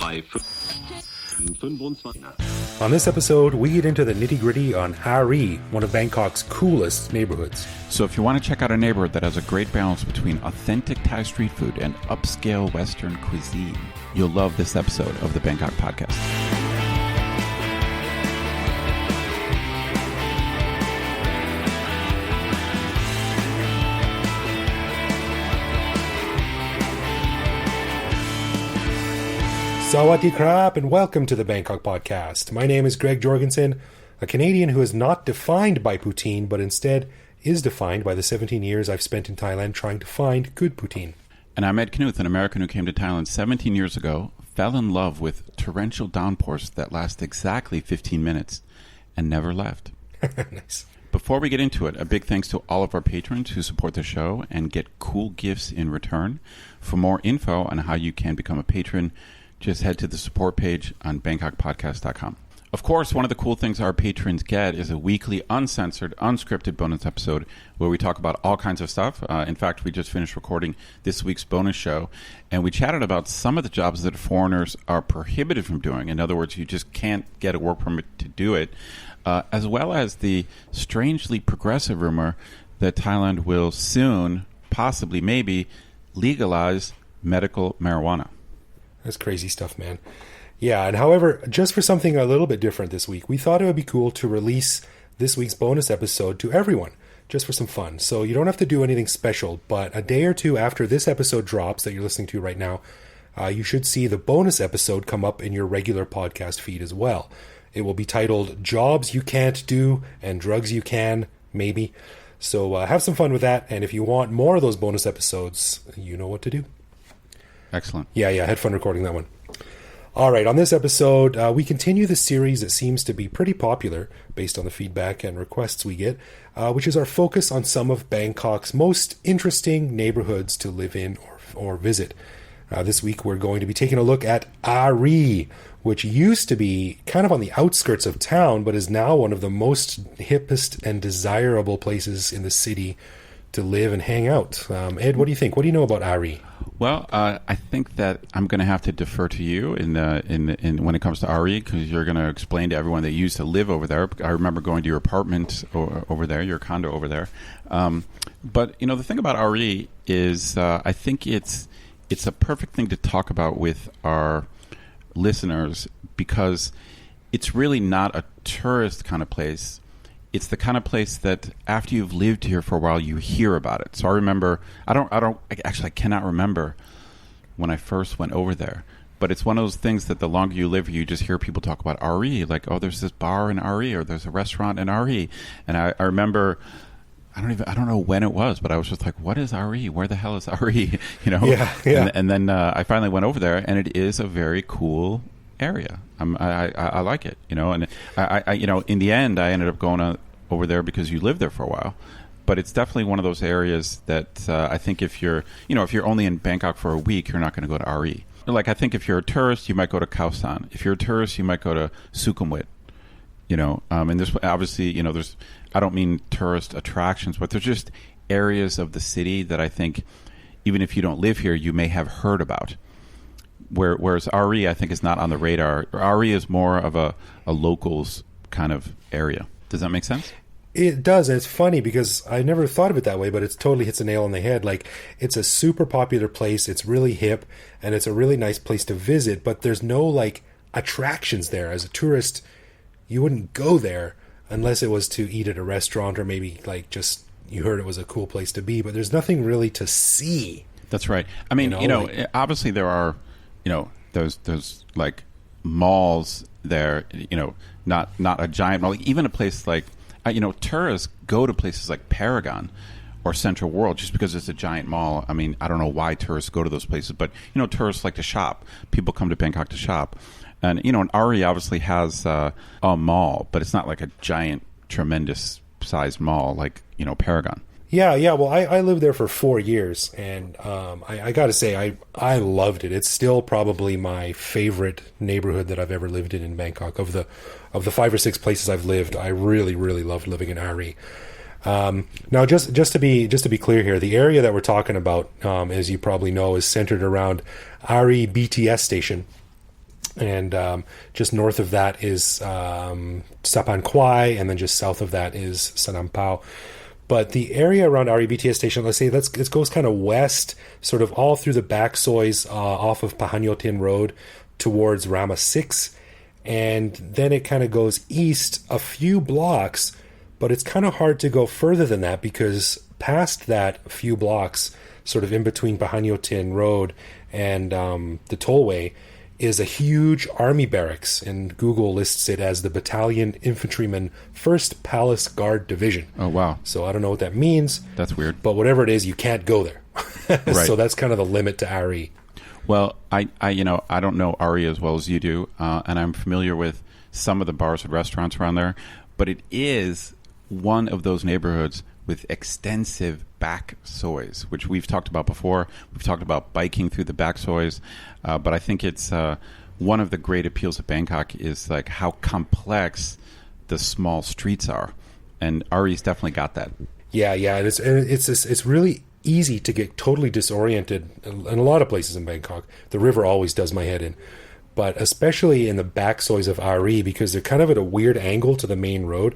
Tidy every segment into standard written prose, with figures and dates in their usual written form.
On this episode, we get into the nitty-gritty on Ari, one of Bangkok's coolest neighborhoods. So if you want to check out a neighborhood that has a great balance between authentic Thai street food and upscale Western cuisine, you'll love this episode of the Bangkok Podcast. Sawadee krap, and welcome to the Bangkok Podcast. My name is Greg Jorgensen, a Canadian who is not defined by poutine, but instead is defined by the 17 years I've spent in Thailand trying to find good poutine. And I'm Ed Knuth, an American who came to Thailand 17 years ago, fell in love with torrential downpours that last exactly 15 minutes, and never left. Nice. Before we get into it, a big thanks to all of our patrons who support the show and get cool gifts in return. For more info on how you can become a patron, just head to the support page on BangkokPodcast.com. Of course, one of the cool things our patrons get is a weekly, uncensored, unscripted bonus episode where we talk about all kinds of stuff. In fact, we just finished recording this week's bonus show, and we chatted about some of the jobs that foreigners are prohibited from doing. In other words, you just can't get a work permit to do it, as well as the strangely progressive rumor that Thailand will soon, possibly, maybe, legalize medical marijuana. That's crazy stuff, man. Yeah, and however, just for something a little bit different this week, we thought it would be cool to release this week's bonus episode to everyone, just for some fun. So you don't have to do anything special, but a day or two after this episode drops that you're listening to right now, you should see the bonus episode come up in your regular podcast feed as well. It will be titled Jobs You Can't Do and Drugs You Can, maybe. So have some fun with that, and if you want more of those bonus episodes, you know what to do. Excellent. Yeah, I had fun recording that one. All right, on this episode, we continue the series that seems to be pretty popular based on the feedback and requests we get, which is our focus on some of Bangkok's most interesting neighborhoods to live in or visit. This week, we're going to be taking a look at Ari, which used to be kind of on the outskirts of town, but is now one of the most hippest and desirable places in the city to live and hang out. Ed, what do you think? What do you know about Ari? Well, I think that I'm going to have to defer to you in when it comes to Ari, because you're going to explain to everyone that used to live over there. I remember going to your apartment over there, your condo over there. But you know, the thing about Ari is, I think it's a perfect thing to talk about with our listeners because it's really not a tourist kind of place. It's the kind of place that after you've lived here for a while, you hear about it. So I remember, I cannot remember when I first went over there. But it's one of those things that the longer you live here, you just hear people talk about Ari. Like, oh, there's this bar in Ari, or there's a restaurant in Ari. And I remember, I don't know when it was, but I was just like, what is Ari? Where the hell is Ari? You know? Yeah. And then I finally went over there, and it is a very cool area. I like it, you know, and I you know, in the end, I ended up going over there because you lived there for a while. But it's definitely one of those areas that I think if you're only in Bangkok for a week, you're not going to go to Ari. Like, I think if you're a tourist, you might go to Khao San. If you're a tourist, you might go to Sukhumvit. You know, and there's obviously, you know, I don't mean tourist attractions, but there's just areas of the city that I think, even if you don't live here, you may have heard about. Whereas Ari, I think, is not on the radar. Ari is more of a locals kind of area. Does that make sense? It does, and it's funny because I never thought of it that way, but it totally hits a nail on the head. Like, it's a super popular place, it's really hip, and it's a really nice place to visit, but there's no, like, attractions there. As a tourist, you wouldn't go there unless it was to eat at a restaurant or maybe, like, just you heard it was a cool place to be, but there's nothing really to see. That's right. I mean, like, obviously there are, you know, those like malls there, you know, not a giant mall. Like, even a place like, you know, tourists go to places like Paragon or Central World just because it's a giant mall. I mean, I don't know why tourists go to those places, but, you know, tourists like to shop. People come to Bangkok to shop. And, you know, and Ari obviously has a mall, but it's not like a giant, tremendous sized mall like, you know, Paragon. Yeah. Well, I lived there for 4 years, and I got to say, I loved it. It's still probably my favorite neighborhood that I've ever lived in Bangkok. Of the 5 or 6 places I've lived, I really, really loved living in Ari. Now, just to be clear here, the area that we're talking about, as you probably know, is centered around Ari BTS station. And just north of that is Sapan Kwai, and then just south of that is Sanampao. But the area around Ari BTS station, it goes kind of west, sort of all through the back sois off of Pahanyotin Road towards Rama 6. And then it kind of goes east a few blocks, but it's kind of hard to go further than that because past that few blocks, sort of in between Pahanyotin Road and the tollway, is a huge army barracks, and Google lists it as the Battalion Infantryman 1st Palace Guard Division. Oh, wow. So I don't know what that means. That's weird. But whatever it is, you can't go there. Right. So that's kind of the limit to Ari. Well, I don't know Ari as well as you do, and I'm familiar with some of the bars and restaurants around there, but it is one of those neighborhoods with extensive back sois, which we've talked about before. We've talked about biking through the back sois, but I think it's one of the great appeals of Bangkok is like how complex the small streets are, and Ari's definitely got that. Yeah, and it's really easy to get totally disoriented in a lot of places in Bangkok. The river always does my head in, but especially in the back sois of Ari because they're kind of at a weird angle to the main road.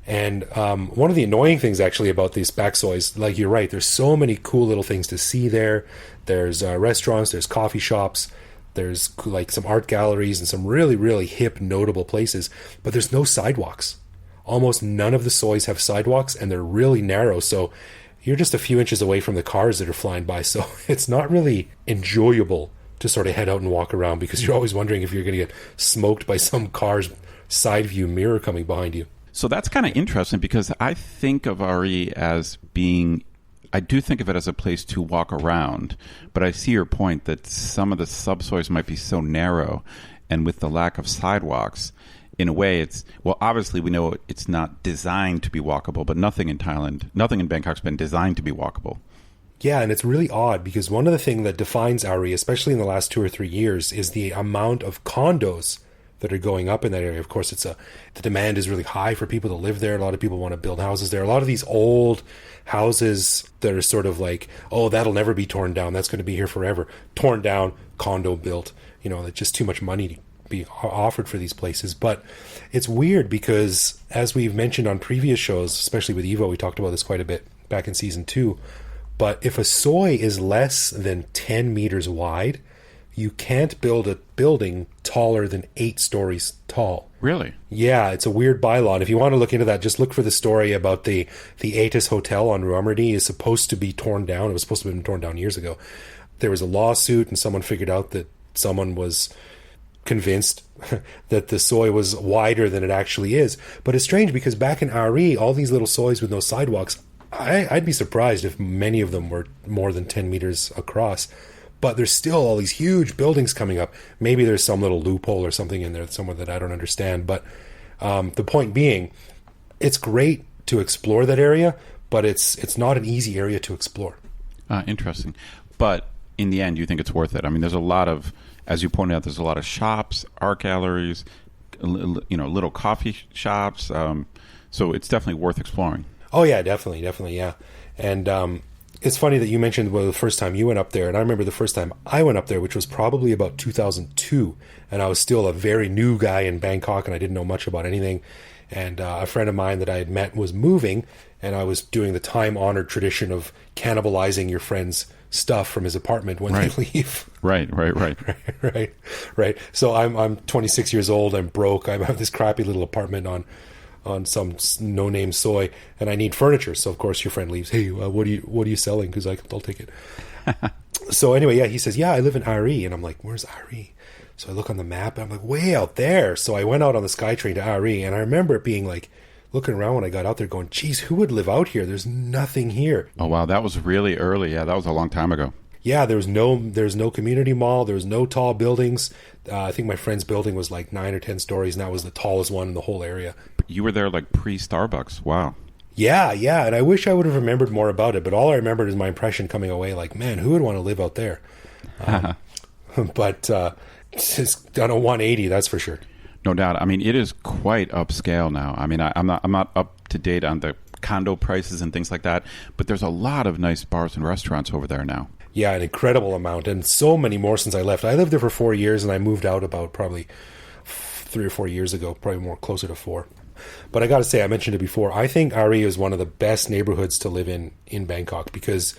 And one of the annoying things actually about these back sois, like you're right, there's so many cool little things to see there. There's restaurants, there's coffee shops, there's like some art galleries and some really, really hip, notable places, but there's no sidewalks. Almost none of the sois have sidewalks, and they're really narrow, so you're just a few inches away from the cars that are flying by, so it's not really enjoyable to sort of head out and walk around because you're always wondering if you're going to get smoked by some car's side view mirror coming behind you. So that's kind of interesting because I think of Ari as being, I do think of it as a place to walk around, but I see your point that some of the subsoils might be so narrow, and with the lack of sidewalks, in a way it's, well, obviously we know it's not designed to be walkable, but nothing in Bangkok's been designed to be walkable. Yeah, and it's really odd because one of the things that defines Ari, especially in the last 2 or 3 years, is the amount of condos that are going up in that area. Of course, the demand is really high for people to live there. A lot of people want to build houses there. A lot of these old houses that are sort of like, oh, that'll never be torn down. That's going to be here forever. Torn down, condo built. That's just too much money to be offered for these places. But it's weird because, as we've mentioned on previous shows, especially with Evo, we talked about this quite a bit back in season 2. But if a soi is less than 10 meters wide, you can't build a building taller than 8 stories tall. Really? Yeah, it's a weird bylaw. And if you want to look into that, just look for the story about the Atis Hotel on Ruamardi is supposed to be torn down. It was supposed to have been torn down years ago. There was a lawsuit, and someone figured out that someone was convinced that the soi was wider than it actually is. But it's strange because back in Ari, all these little sois with no sidewalks, I'd be surprised if many of them were more than 10 meters across. But there's still all these huge buildings coming up. Maybe there's some little loophole or something in there somewhere that I don't understand. But the point being, it's great to explore that area, but it's not an easy area to explore. Interesting. But in the end, you think it's worth it? I mean, there's a lot of, as you pointed out, there's a lot of shops, art galleries, little coffee shops. So it's definitely worth exploring. Oh, yeah, definitely, yeah. And it's funny that you mentioned the first time you went up there, and I remember the first time I went up there, which was probably about 2002, and I was still a very new guy in Bangkok, and I didn't know much about anything. And a friend of mine that I had met was moving, and I was doing the time-honored tradition of cannibalizing your friend's stuff from his apartment when they leave. Right. Right. So I'm 26 years old. I'm broke. I have this crappy little apartment on some no-name soi, and I need furniture. So of course your friend leaves. Hey, what are you selling? Because I'll take it. So anyway, yeah, he says, yeah, I live in Ari, and I'm like, where's Ari? So I look on the map, and I'm like, way out there. So I went out on the SkyTrain to Ari, and I remember it being like, looking around when I got out there going, geez, who would live out here? There's nothing here. Oh, wow. That was really early. Yeah, that was a long time ago. Yeah, there's no community mall. There's no tall buildings. I think my friend's building was like 9 or 10 stories, and that was the tallest one in the whole area. You were there like pre-Starbucks. Wow. Yeah. And I wish I would have remembered more about it, but all I remembered is my impression coming away like, man, who would want to live out there? But it's done a 180, that's for sure. No doubt. I mean, it is quite upscale now. I mean, I'm not up to date on the condo prices and things like that, but there's a lot of nice bars and restaurants over there now. Yeah, an incredible amount, and so many more since I left. I lived there for 4 years, and I moved out about probably 3 or 4 years ago, probably more closer to 4. But I got to say, I mentioned it before, I think Ari is one of the best neighborhoods to live in Bangkok, because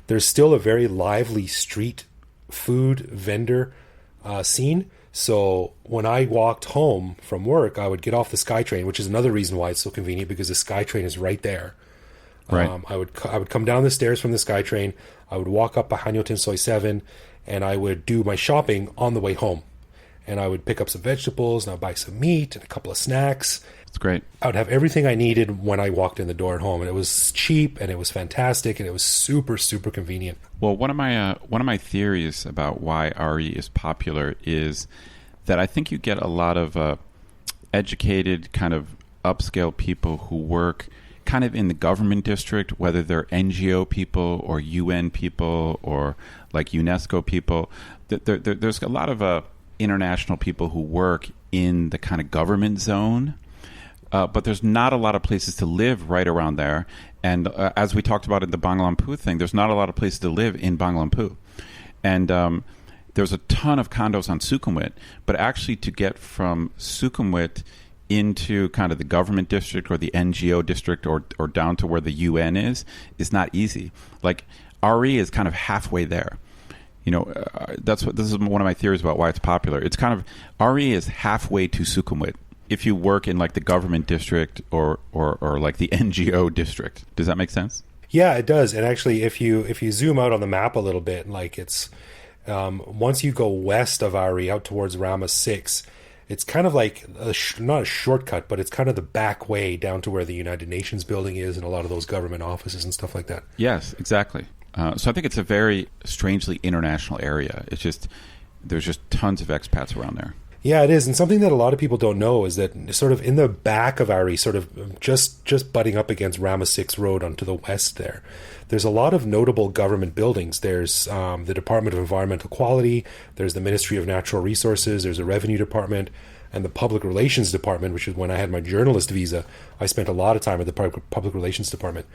there's still a very lively street food vendor scene. So when I walked home from work, I would get off the SkyTrain, which is another reason why it's so convenient, because the SkyTrain is right there. Right. I would come down the stairs from the SkyTrain, I would walk up Hanyotin Soi 7, and I would do my shopping on the way home. And I would pick up some vegetables, and I'd buy some meat and a couple of snacks. It's great. I would have everything I needed when I walked in the door at home, and it was cheap, and it was fantastic, and it was super, super convenient. Well, one of my theories about why RE is popular is that I think you get a lot of educated, kind of upscale people who work kind of in the government district, whether they're NGO people or UN people or like UNESCO people. There's a lot of international people who work in the kind of government zone. But there's not a lot of places to live right around there. And as we talked about in the Banglamphu thing, there's not a lot of places to live in Banglamphu. And there's a ton of condos on Sukhumvit, but actually to get from Sukhumvit into kind of the government district or the NGO district or down to where the UN is not easy. Like RE is kind of halfway there. You know, this is one of my theories about why it's popular. It's kind of, RE is halfway to Sukhumvit if you work in like the government district or like the NGO district. Does that make sense? Yeah, it does. And actually, if you zoom out on the map a little bit, like it's once you go west of Ari out towards Rama 6, it's kind of like not a shortcut, but it's kind of the back way down to where the United Nations building is and a lot of those government offices and stuff like that. Yes, exactly. So I think it's a very strangely international area. It's just, there's just tons of expats around there. Yeah, it is. And something that a lot of people don't know is that sort of in the back of Ari, sort of just butting up against Rama 6 Road onto the west there's a lot of notable government buildings. There's the Department of Environmental Quality, there's the Ministry of Natural Resources, there's a Revenue Department, and the Public Relations Department, which is when I had my journalist visa. I spent a lot of time at the Public Relations Department.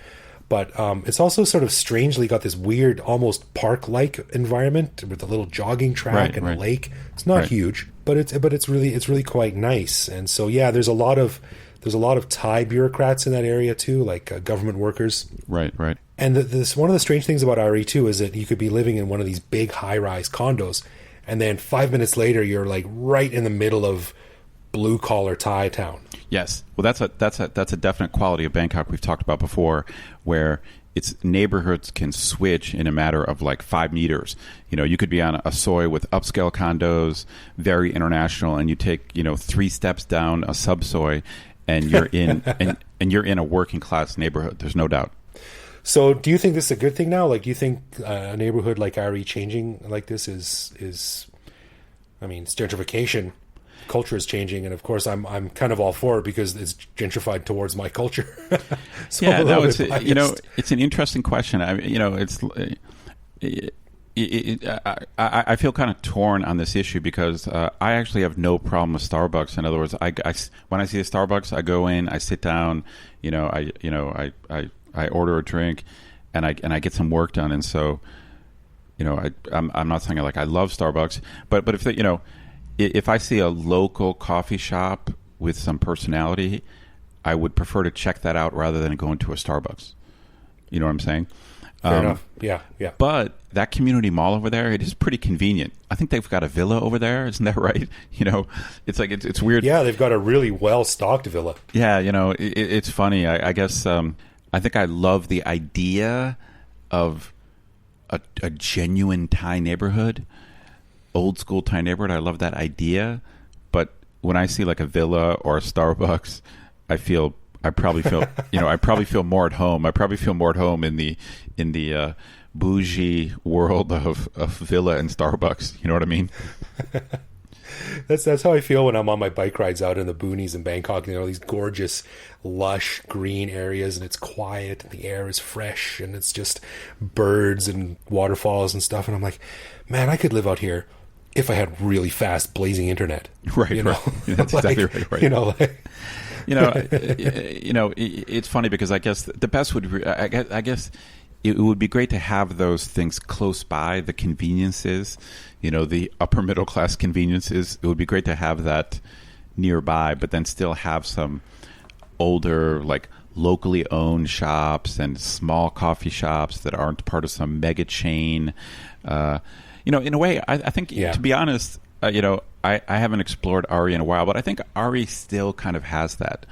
But it's also sort of strangely got this weird, almost park-like environment with a little jogging track and a lake. It's not huge, but it's really quite nice. And so yeah, there's a lot of Thai bureaucrats in that area too, like government workers. Right. And this one of the strange things about RE too is that you could be living in one of these big high-rise condos, and then 5 minutes later you're like right in the middle of blue-collar Thai town. Yes. Well, that's a definite quality of Bangkok we've talked about before, where its neighborhoods can switch in a matter of like 5 meters. You know, you could be on a soy with upscale condos, very international, and you take 3 steps down a subsoy, and you're in and you're in a working class neighborhood. There's no doubt. So, do you think this is a good thing now? Like, do you think a neighborhood like Ari changing like this is? I mean, it's gentrification. Culture is changing, and of course I'm kind of all for it because it's gentrified towards my culture. So yeah, no, it's an interesting question. I feel kind of torn on this issue because I actually have no problem with Starbucks. In other words, when I see a Starbucks, I go in, I sit down, I order a drink, and I get some work done, and so I'm not saying I love Starbucks, but if I see a local coffee shop with some personality, I would prefer to check that out rather than going to a Starbucks. You know what I'm saying? Fair enough. Yeah. But that community mall over there, it is pretty convenient. I think they've got a villa over there. Isn't that right? It's like it's weird. Yeah, they've got a really well-stocked villa. Yeah, it's funny. I guess I think I love the idea of a genuine Thai neighborhood. Old school Thai neighborhood. I love that idea, but when I see like a villa or a Starbucks, I probably feel more at home. I probably feel more at home in the bougie world of villa and Starbucks. You know what I mean? That's how I feel when I'm on my bike rides out in the boonies in Bangkok. These gorgeous, lush green areas, and it's quiet, and the air is fresh, and it's just birds and waterfalls and stuff. And I'm like, man, I could live out here if I had really fast, blazing internet. Right. That's exactly right. It's funny because I guess the best would. I guess it would be great to have those things close by, the conveniences, the upper middle class conveniences. It would be great to have that nearby, but then still have some older, like locally owned shops and small coffee shops that aren't part of some mega chain. In a way, I think, to be honest, I haven't explored Ari in a while, but I think Ari still kind of has that.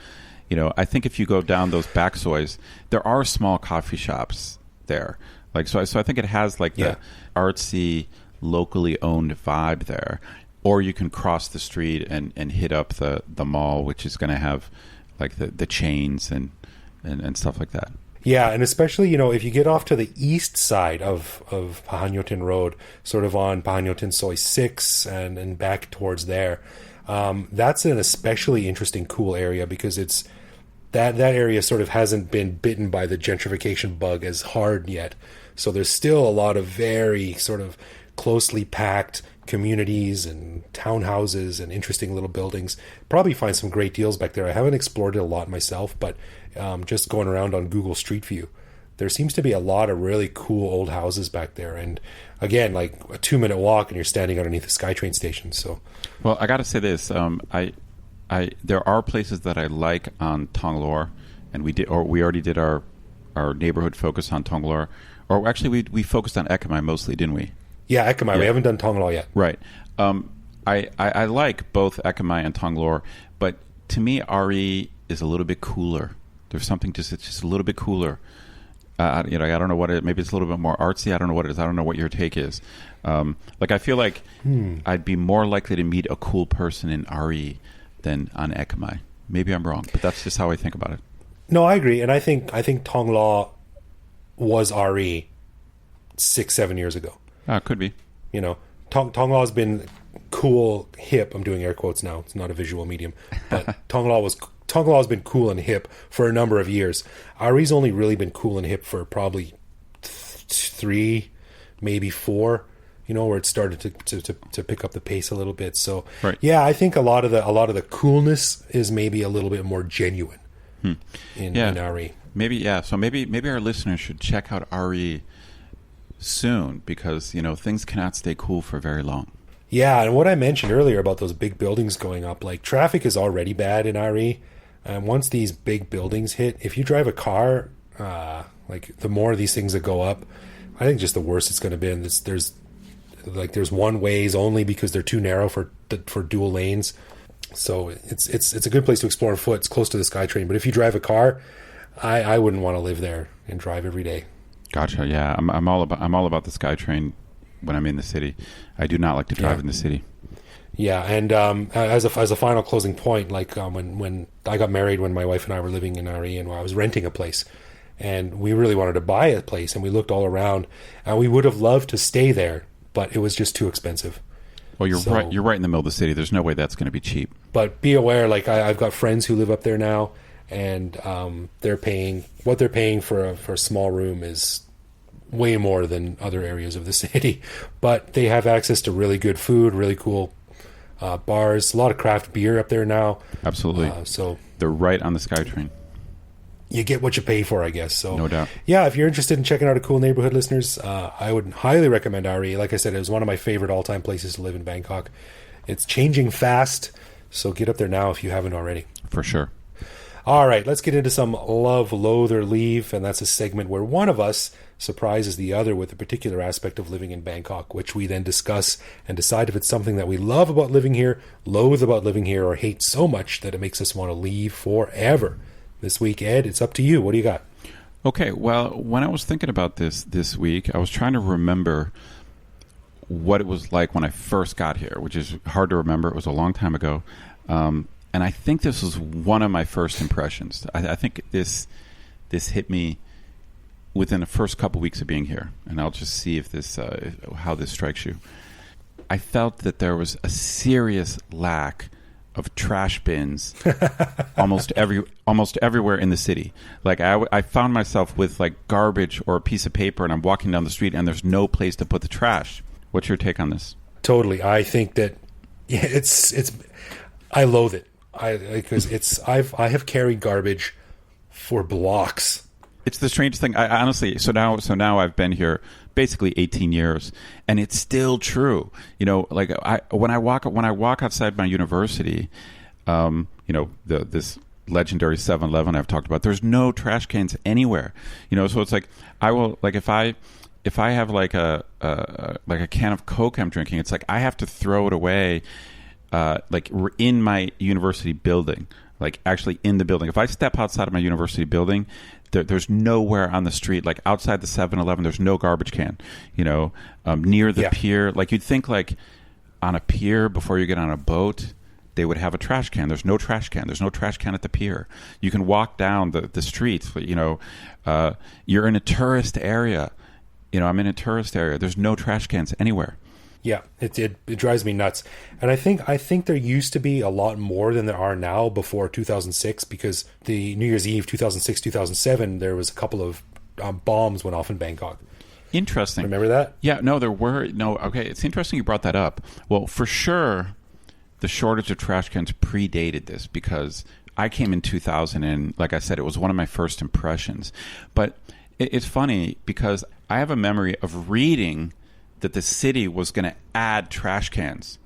I think if you go down those back sois, there are small coffee shops there. So I think it has like the artsy, locally owned vibe there. Or you can cross the street and hit up the mall, which is going to have like the chains and stuff like that. Yeah, and especially, if you get off to the east side of Pahanyotin Road, sort of on Pahanyotin Soi 6 and back towards there, that's an especially interesting, cool area because it's that area sort of hasn't been bitten by the gentrification bug as hard yet. So there's still a lot of very sort of closely packed communities and townhouses and interesting little buildings. Probably find some great deals back there. I haven't explored it a lot myself, but just going around on Google Street View, there seems to be a lot of really cool old houses back there. And again, like a 2-minute walk and you're standing underneath the SkyTrain station. So, well, I got to say this. There are places that I like on Tonglor, and we already did our neighborhood focus on Tonglor, or actually we focused on Ekamai mostly, didn't we? Yeah, Ekamai. Yeah. We haven't done Tonglor yet. Right. I like both Ekamai and Tonglor, but to me, Ari is a little bit cooler. There's something it's just a little bit cooler. I don't know what it. Maybe it's a little bit more artsy. I don't know what it is. I don't know what your take is. I feel like I'd be more likely to meet a cool person in Ari than on Ekamai. Maybe I'm wrong, but that's just how I think about it. No, I agree, and I think Tonglaw was Ari 6-7 years ago. Could be. Tonglaw has been cool, hip. I'm doing air quotes now. It's not a visual medium, but Tonglaw has been cool and hip for a number of years. Ari's only really been cool and hip for probably 3, maybe 4. Where it started to pick up the pace a little bit. So right. Yeah, I think a lot of the coolness is maybe a little bit more genuine in Ari. Maybe yeah. So maybe our listeners should check out Ari soon because things cannot stay cool for very long. Yeah, and what I mentioned earlier about those big buildings going up, like traffic is already bad in Ari, and once these big buildings hit, if you drive a car, like the more of these things that go up, I think just the worse it's going to be. And there's one ways only because they're too narrow for dual lanes. So it's a good place to explore on foot. It's close to the SkyTrain, but if you drive a car, I wouldn't want to live there and drive every day. Gotcha. Yeah, I'm all about the SkyTrain when I'm in the city. I do not like to drive in the city. Yeah, and as a final closing point, like when I got married, when my wife and I were living in Ari, and I was renting a place, and we really wanted to buy a place, and we looked all around, and we would have loved to stay there, but it was just too expensive. Well, you're right. You're right in the middle of the city. There's no way that's going to be cheap. But be aware, like I've got friends who live up there now, and they're paying for a small room is way more than other areas of the city. But they have access to really good food, really cool bars, a lot of craft beer up there now. Absolutely. So they're right on the SkyTrain. You get what you pay for, I guess. So no doubt. Yeah, if you're interested in checking out a cool neighborhood, listeners, I would highly recommend Ari. Like I said, it was one of my favorite all-time places to live in Bangkok. It's changing fast, so get up there now if you haven't already. For sure. All right, let's get into some love, loathe, or leave, and that's a segment where one of us surprises the other with a particular aspect of living in Bangkok, which we then discuss and decide if it's something that we love about living here, loathe about living here, or hate so much that it makes us want to leave forever. This week, Ed, it's up to you. What do you got? Okay, well, when I was thinking about this week, I was trying to remember what it was like when I first got here, which is hard to remember. It was a long time ago. And I think this was one of my first impressions. I think this hit me within the first couple weeks of being here, and I'll just see if how this strikes you. I felt that there was a serious lack of trash bins almost everywhere in the city. Like I found myself with like garbage or a piece of paper, and I'm walking down the street, and there's no place to put the trash. What's your take on this? Totally, I think that it's. I loathe it. I have carried garbage for blocks. It's the strangest thing. I honestly, so now I've been here basically 18 years, and it's still true. Like when I walk outside my university, this legendary 7-Eleven I've talked about, there's no trash cans anywhere. So it's like I will, like, if I have like a can of Coke I'm drinking, it's like I have to throw it away, like in my university building, like actually in the building. If I step outside of my university building, there's nowhere on the street, like outside the 7-Eleven, there's no garbage can, near the pier. Like you'd think like on a pier before you get on a boat, they would have a trash can. There's no trash can. There's no trash can at the pier. You can walk down the streets, you're in a tourist area. I'm in a tourist area. There's no trash cans anywhere. Yeah, it drives me nuts. And I think there used to be a lot more than there are now before 2006, because the New Year's Eve 2006, 2007, there was a couple of bombs went off in Bangkok. Interesting. Remember that? Yeah, no, there were. No, okay. It's interesting you brought that up. Well, for sure, the shortage of trash cans predated this, because I came in 2000, and like I said, it was one of my first impressions. But it's funny because I have a memory of reading that the city was going to add trash cans.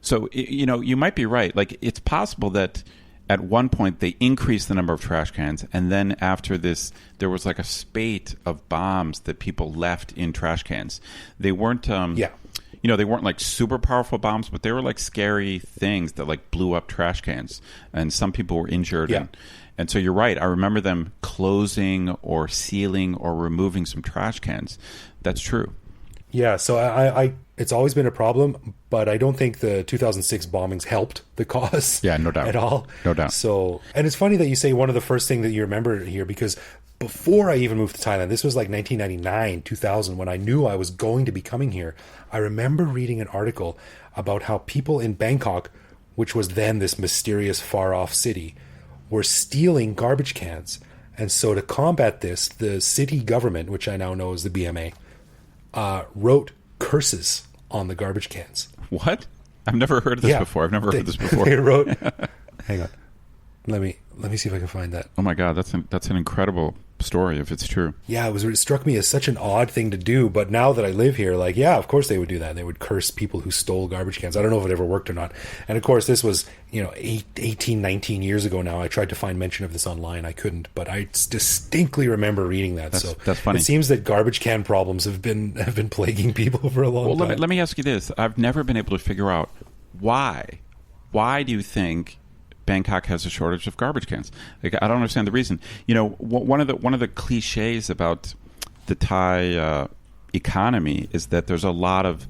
So, you might be right. Like, it's possible that at one point they increased the number of trash cans, and then after this, there was like a spate of bombs that people left in trash cans. They weren't, they weren't like super powerful bombs, but they were like scary things that like blew up trash cans, and some people were injured. Yeah. And so you're right. I remember them closing or sealing or removing some trash cans. That's true. Yeah, so I it's always been a problem, but I don't think the 2006 bombings helped the cause. Yeah, no doubt. At all. No doubt. So, and it's funny that you say one of the first things that you remember here, because before I even moved to Thailand, this was like 1999, 2000, when I knew I was going to be coming here, I remember reading an article about how people in Bangkok, which was then this mysterious far-off city, were stealing garbage cans. And so to combat this, the city government, which I now know is the BMA, wrote curses on the garbage cans. What? I've never heard of this before. I've never heard this before. They wrote. Hang on. Let me see if I can find that. Oh my God, that's an incredible story if it's true. Yeah, it struck me as such an odd thing to do, but now that I live here, like, yeah, of course they would do that. They would curse people who stole garbage cans. I don't know if it ever worked or not. And of course, this was 18, 19 years ago now. I tried to find mention of this online. I couldn't, but I distinctly remember reading that. That's funny. It seems that garbage can problems have been plaguing people for a long time. Let me ask you this. I've never been able to figure out why. Why do you think Bangkok has a shortage of garbage cans? Like, I don't understand the reason. One of the cliches about the Thai economy is that there's a lot of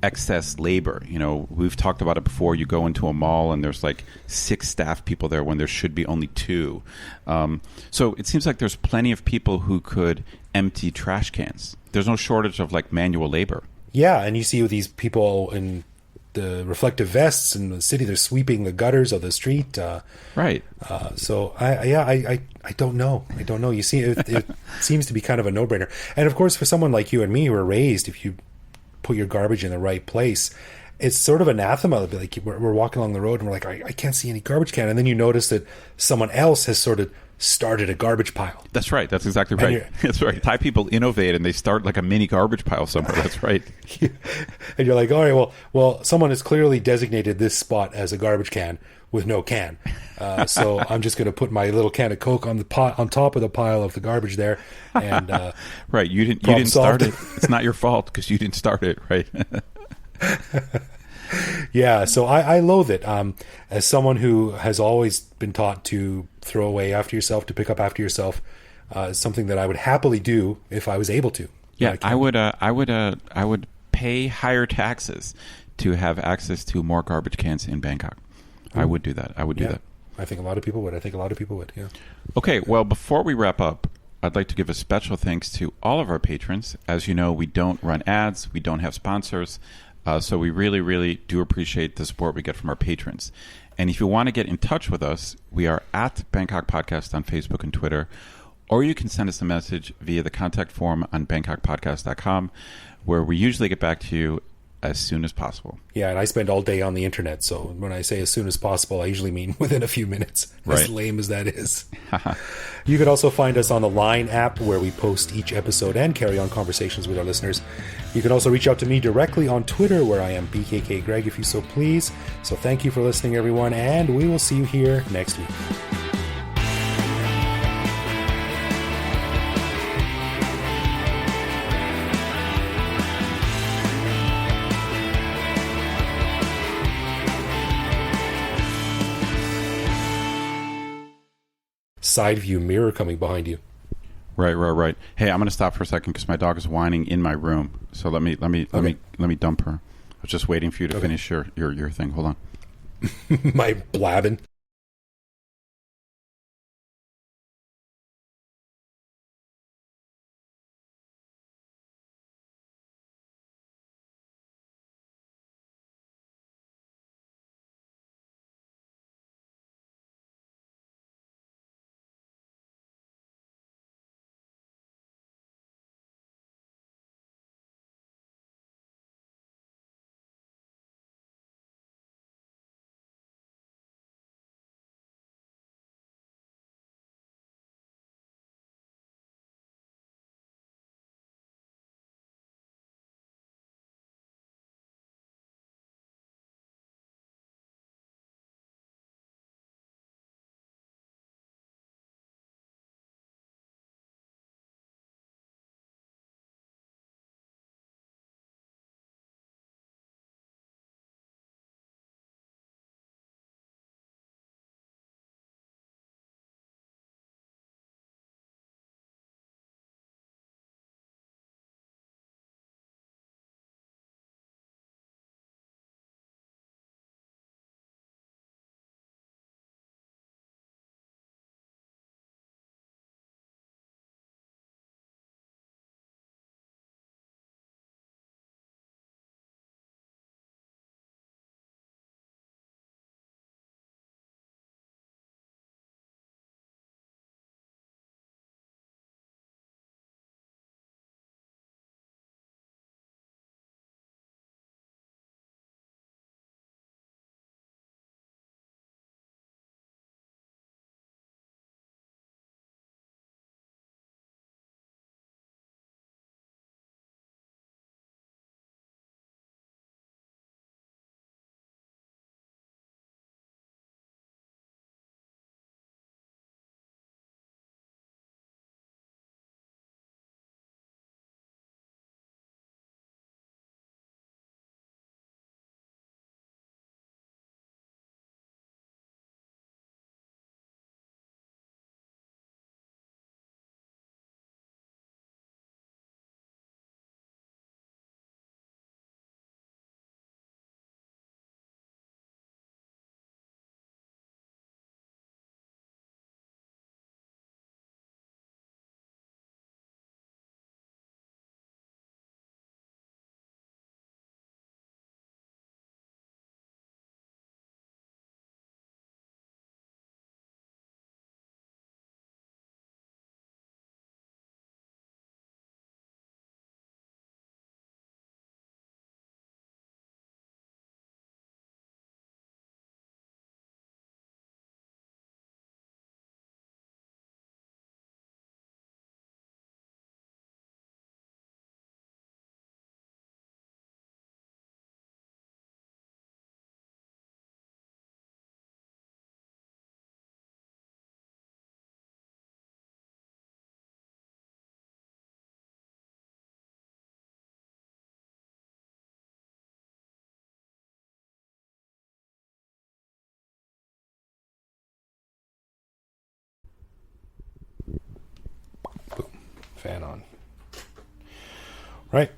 excess labor. We've talked about it before. You go into a mall and there's like 6 staff people there when there should be only 2. So it seems like there's plenty of people who could empty trash cans. There's no shortage of like manual labor. Yeah, and you see these people in the reflective vests in the city, they're sweeping the gutters of the street. Right. So I don't know. You see, it seems to be kind of a no-brainer. And of course, for someone like you and me who are raised, if you put your garbage in the right place, it's sort of anathema. Like we're walking along the road and we're like, I can't see any garbage can. And then you notice that someone else has sort of started a garbage pile. That's right. That's exactly right. That's right. Thai people innovate and they start like a mini garbage pile somewhere. That's right. And you're like, all right, well, someone has clearly designated this spot as a garbage can with no can. So I'm just going to put my little can of Coke on top of the pile of the garbage there. And right. You didn't start it. It's not your fault because you didn't start it. Right. Yeah, so I loathe it. As someone who has always been taught to throw away after yourself, to pick up after yourself, it's something that I would happily do if I was able to. Yeah, I would pay higher taxes to have access to more garbage cans in Bangkok. I would do that. I would do that. I think a lot of people would. Yeah. Okay, well, before we wrap up, I'd like to give a special thanks to all of our patrons. As you know, we don't run ads. We don't have sponsors. So we really, really do appreciate the support we get from our patrons. And if you want to get in touch with us, we are at Bangkok Podcast on Facebook and Twitter, or you can send us a message via the contact form on bangkokpodcast.com, where we usually get back to you as soon as possible. Yeah, and I spend all day on the internet, so when I say as soon as possible, I usually mean within a few minutes, Right. as lame as that is. You can also find us on the Line app, where we post each episode and carry on conversations with our listeners. You can also reach out to me directly on Twitter, where I am BKK Greg, if you so please. So thank you for listening, everyone, and we will see you here next week. Side view mirror coming behind you. Right. Hey, I'm going to stop for a second because my dog is whining in my room. So let me dump her. I was just waiting for you to finish your thing. Hold on. My blabbing. Boom. Fan on. Right.